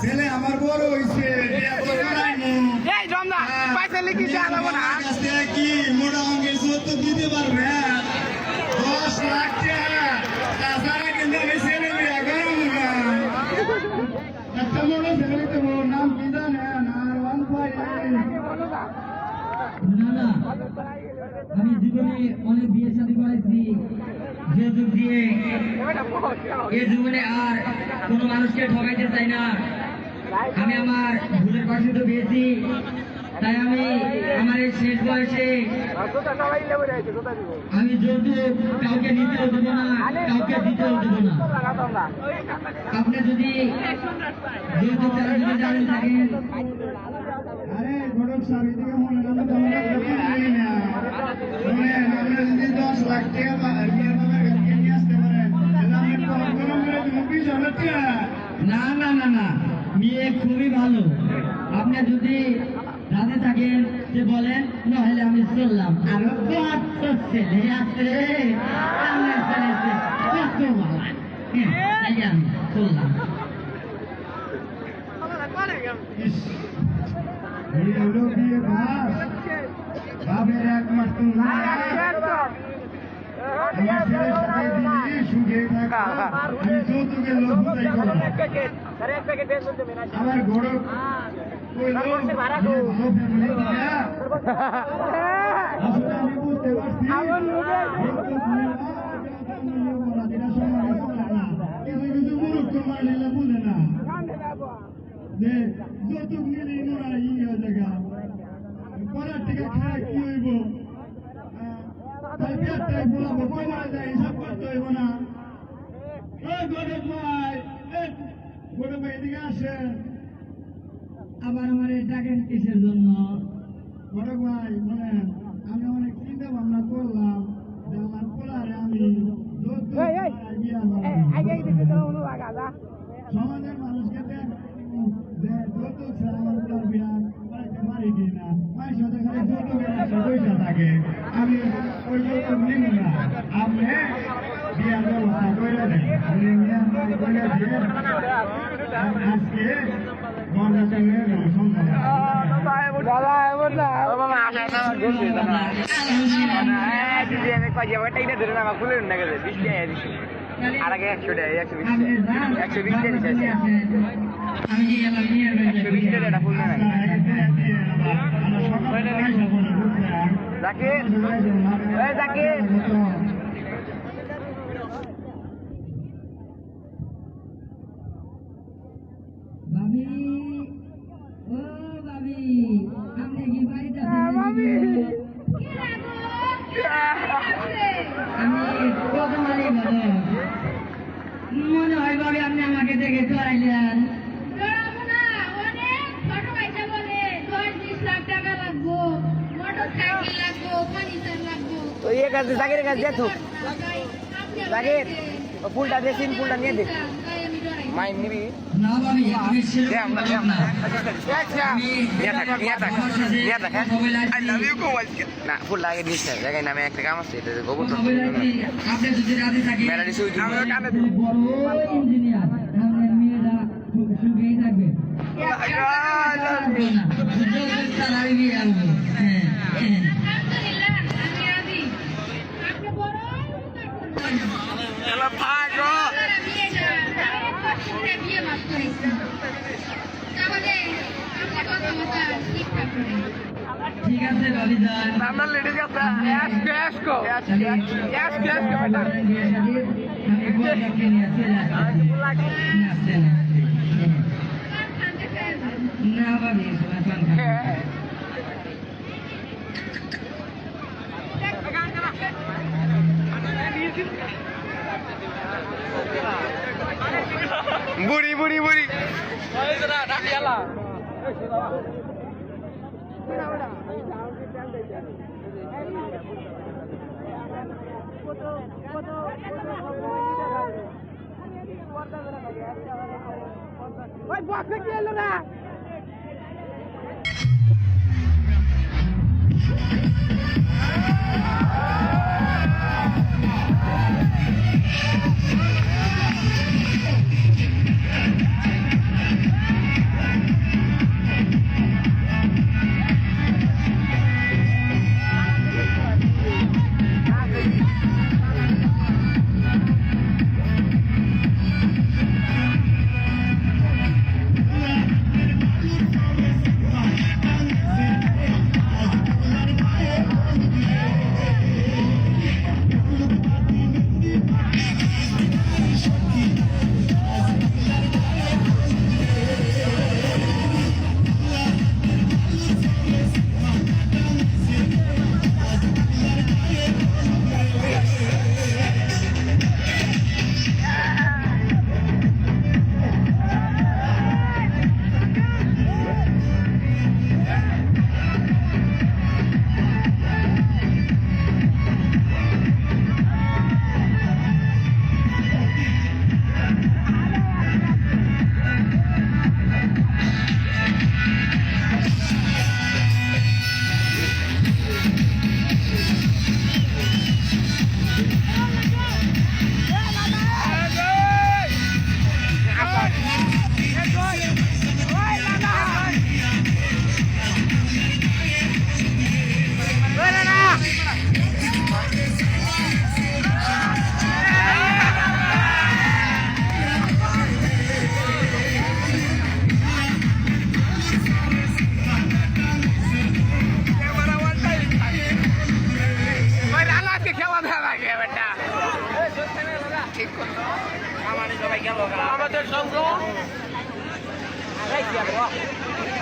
ছেলে আমার বড় হয়েছে কি মোটা অঙ্কের যৌতুক দিতে পারবে 10 লাখ টাকা তাছাড়া কিন্তু আমি ছেলে বিয়ে করাবো না একটা বড় ছেলে তো নাম কি জানেন আর 1.8 না আমি জীবনে অনেক বিয়ে শাদী করেছি যৌতুক দিয়ে এ জীবনে আর কোনো মানুষকে ঠকাইতে চাই না। আমি আমার ভুলের পাশে তো পেয়েছি, তাই আমি আমার এই শেষ বয়সে আমি যৌতুক কাউকে নিতেও দেবো না, কাউকে দিতেও দেবো না। আপনি যদি যৌতুক তারা যদি জানেন থাকেন, আরে ঘটক স্বামী থেকে মনে হলো তোমরা না আমরা যদি 10 লাখ টাকা বিয়ের বাবার কাছে নিয়ে আসতে পারেন তাহলে আমি কম করে তুমি 20,000 টাকা না না না না, মেয়ে খুবই ভালো। আপনি যদি রাতে থাকেন যে বলেন, নাহলে আমি চললাম। আরো কত ছেলে আছে আমার ছেলে কত ভালো, তাই আমি চললাম। এই হলো বিয়ে বাস বাবের একমাত্র আমার ছেলের সাথে দিদি সুখে থাকা আমি যৌতুকের লোক বুঝাই করবো আমার গৌরব আসলে আমি বুঝতে পারছি কিছু কিছু মুরুক্ষ মানিলে বুঝে না যে যৌতুক নিলে নোরা ইয়ে জায়গা পরের থেকে খায় কি হইব তাই পেটটাই ফোলাবো কই মারা যায় হিসাব করতে হইব না। গৌরব ভাই এদিকে আসেন। আবার আমার ডাকেন কিসের জন্য? বড় ভাই মানে আমি অনেক চিন্তা ভাবনা করলাম যে আমার পোলারে আমি সমাজের মানুষকে যৌতুক ছাড়া আমার পোলার বিয়া করাইতে পারি কিনা মায়ের সাথে খালি যৌতুকের একটা পয়সা থাকে আমি ওই যৌতুক নিব না আপনি বিয়ার ব্যবস্থা করে দেন আপনি করে দিয়ে আজকে বরযাত্রী নিয়ে যাবো সন্ধ্যা আর আগে 100 টাকা 120 টাকা ফুল না জাকির জাকির ভাবি, ও ভাবি, আপনি কি বাড়িতে আছেন? আমি প্রথম আলী ভালো মনে হয় ভাবি আপনি আমাকে দেখে চড়াইলেন। তো ये কাছে জাকিরের কাছে যেত জাকির ফুলটা দে সিন ফুলটা নিয়ে দে মাইন নিবি না ভাবি আমি সেরকম না। না ফুল লাগে দিস না জায়গায় নামে একটা কাম আছে এটা গোবর আপনি যদি রাতে থাকেন মেলা দিছি বড় ইঞ্জিনিয়ার আপনার মেয়েরা সুখেই থাকবে। তারাই বিয়ে আনবো। ঠিক আছে ভাবি যান আমরা লেডিস আছে এসকো আমি বড়কে নিয়ে চলে আসছি না ভাবি বুড়ি বুড়ি বুড়ি কি এলো না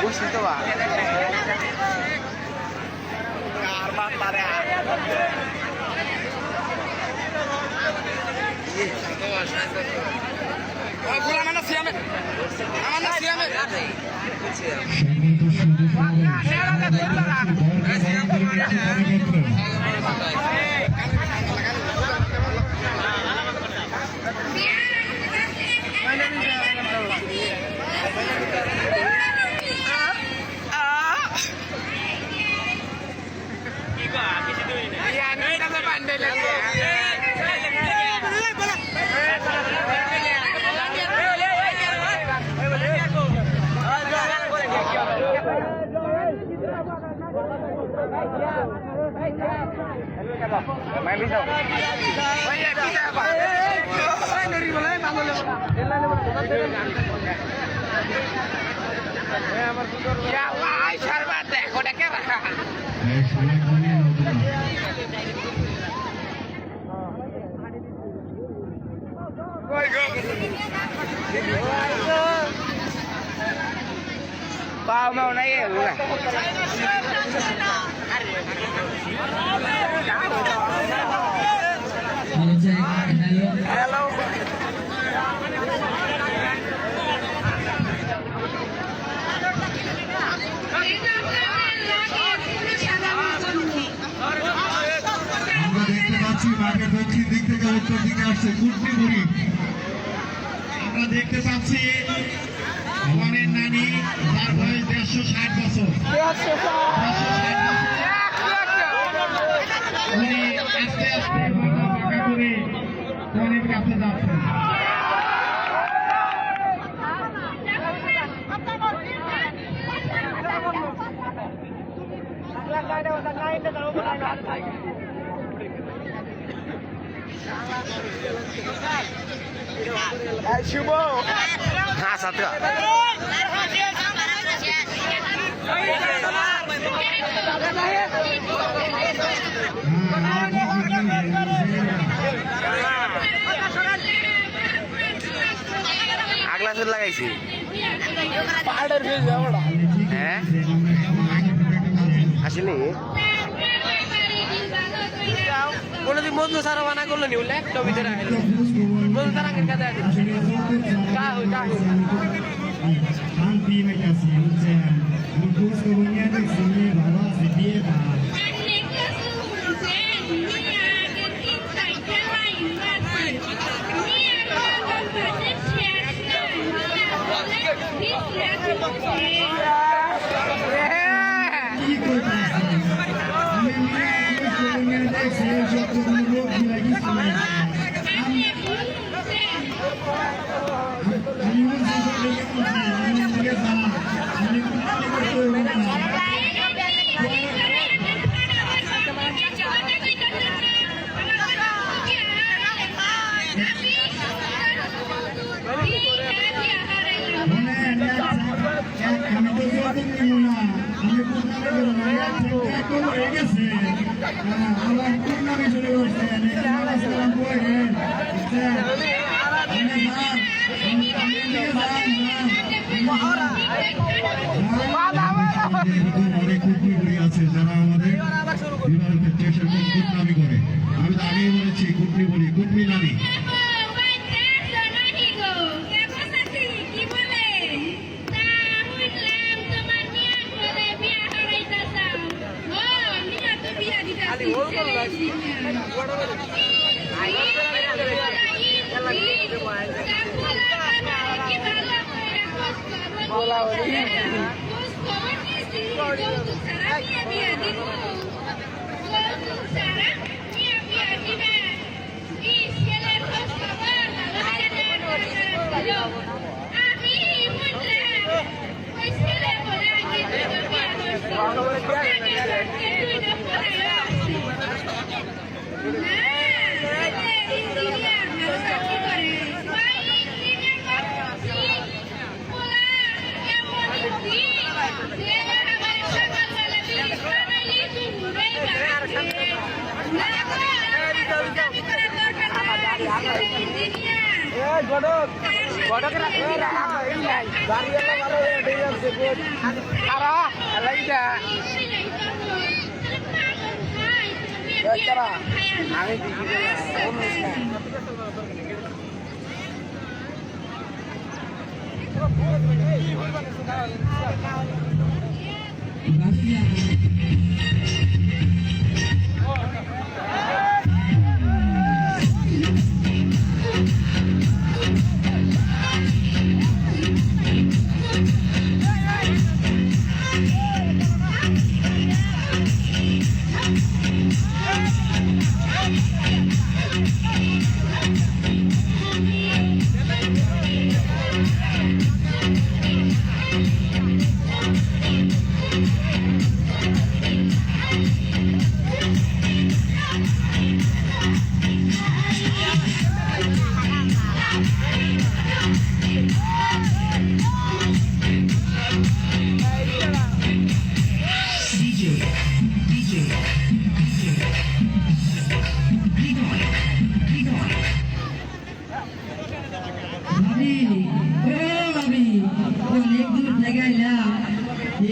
বুঝছি তো বা main pisau. Oh iya bisa apa? Dari mulai bangun ya Allah, syarbat deh, kodeknya lah. Bao mau naik ya, Hello. আমরা দেখতে পাচ্ছি মাঠের দক্ষিণ দিক থেকে উত্তর দিকে আসছে কুটনি বুড়ি। আমরা দেখতে পাচ্ছি ভগবানের নানি, যার বয়স 160 বছর। উনি আস্তে আস্তে পাকা করে ভগবানের কাছে যাচ্ছেন। শুভ হ্যাঁ সাথে আগলা সুর লাগাইছি হ্যাঁ আসলে কোনদিন বন্ধু সারা বানা করলো নি বলে একটা ভিতরে বন্ধু সারা কে কাছে শান্তি মেটাছি বুঝছেন, মুখোশ করিয়ে দেখছি বাবা দিয়ে বা কি করতেছি আমি মুখোশ করিয়ে দেখছি সব লোক লাগিয়েছি অনেক কুটনি আছে যারা আমাদের বিবাহ ক্ষেত্রে সেরকম কুটনামি করে। আমি তো আগেই বলেছি কুটনি বলি, কুটনি নানি। Godok.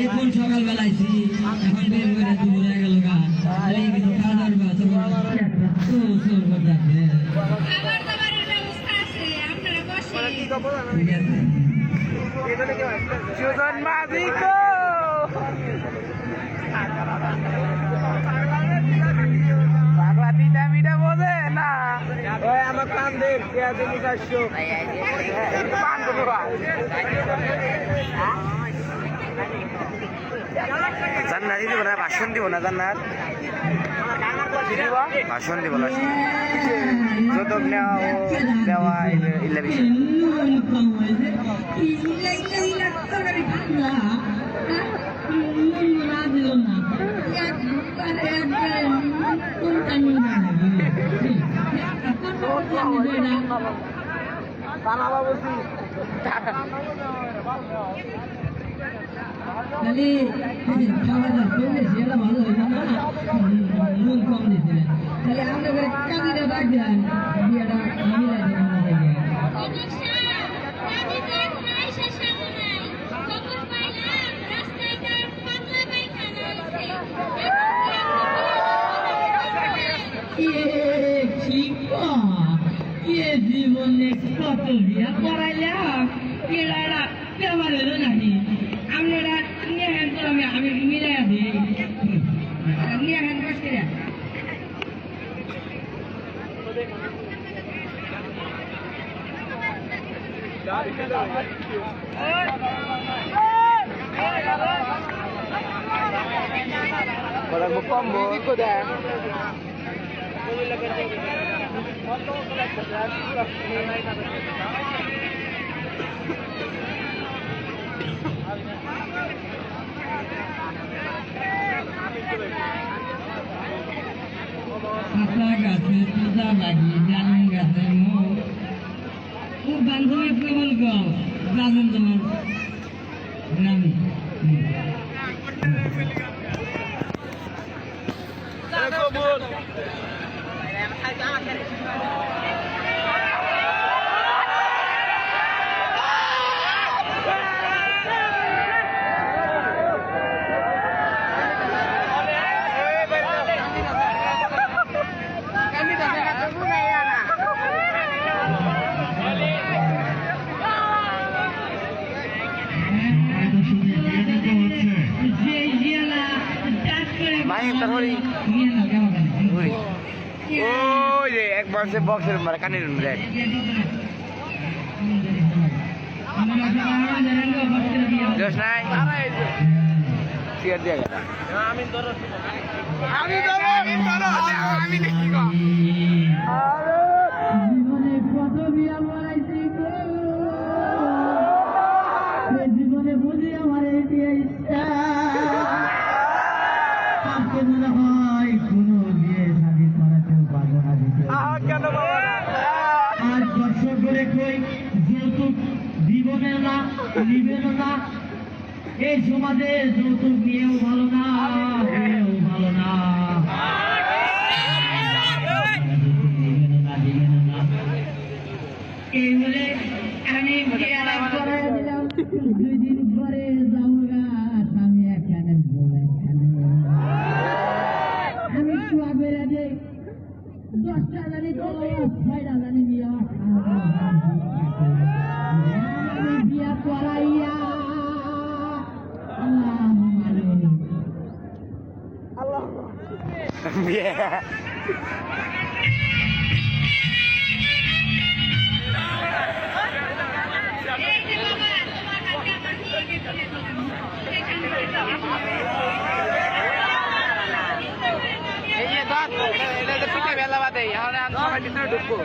এখন সকালবেলা আইছি এখন বের করে দুপুর হয়ে গেল গা কিছু খাওয়া দাওয়ার ব্যবস্থা খাবার দাবারের ব্যবস্থা আছে আপনারা বসে ঠিক আছে সুজন মাঝিকো পাগলা তিনটা মিটা বোঝে না ওই আমার কান দেখ পেঁয়াজ দিলি 400 পান দেবো জান্নাত দিব না ভাষণ দিব না জান্নাত ভাষণ দিব না যতক নেওয়া ও দেওয়া ইল্লা বিষয় খালি খাওয়া দাওয়া করলে সেটা ভালো হইতো না নুন কম দিয়েছিলেন তাহলে আপনাদের কাজিটা ডাক দেন বিয়েটা মিলাই দেবেন আমাদেরকে জীবনে কত বিয়া করাইলাম এরা ব্যবহার হলো নাকি আপনারা নিয়ে হ্যান করে আমি মিলাই দিই নিয়ে হ্যান কাজ করে পাতা গাছে পূজা লাগি জানুন গাছে ও বান্ধবী প্রবল গাও জানুন তোমার নামি ওই যে একবার সে বক্সের মারা কানের দেখ জোশ নাই সিগারেট দিয়ে গেল জীবনে কত বিয়া বলাইছি জীবনে বুঝি আমার এটি ইচ্ছা আজকে মনে হয় কোনো বিয়ে শাদী করাতেও পারবো না দিতে আর কষ্ট করে কই যৌতুক জীবনে না নিবেন না এই সমাজে যৌতুক নিয়েও ভালো না হয়েও ভালো না এই বলে আমি বিয়াটা করে দিলাম 2 দিন পরে যাওগা আমি এখানে আমি শুয়া বেড়ে যে 10টা জানি তো 6টা জানি বিয়া আমি বিয়া করাইয়া এই যে বাবা তোমার হাতে আমার নিয়ে গেছিলে এই যে দাঁত এটা তো পিঠে বেলা বাদে এখন আমি সবাই ভিতরে ঢুকবো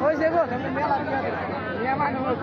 ওই যে গো মেলা নিয়ে মানুষ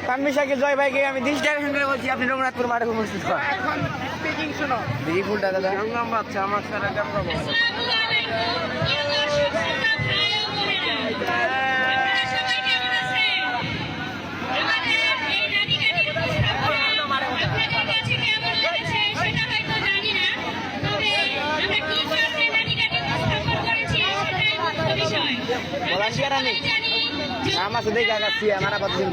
তানমিশাকে জয় ভাইকে আমি 10 টাকা সঙ্গে বলছি আপনি রঘুনাথপুর মাঠে উপস্থিত হন এখন স্পিকিং শুনো দেখি ফুলটা দাদা গঙ্গাম বাচ্চা আমার সারা গঙ্গা বাচ্চা volunteer ani nama sedih gak kasih anak apa tuh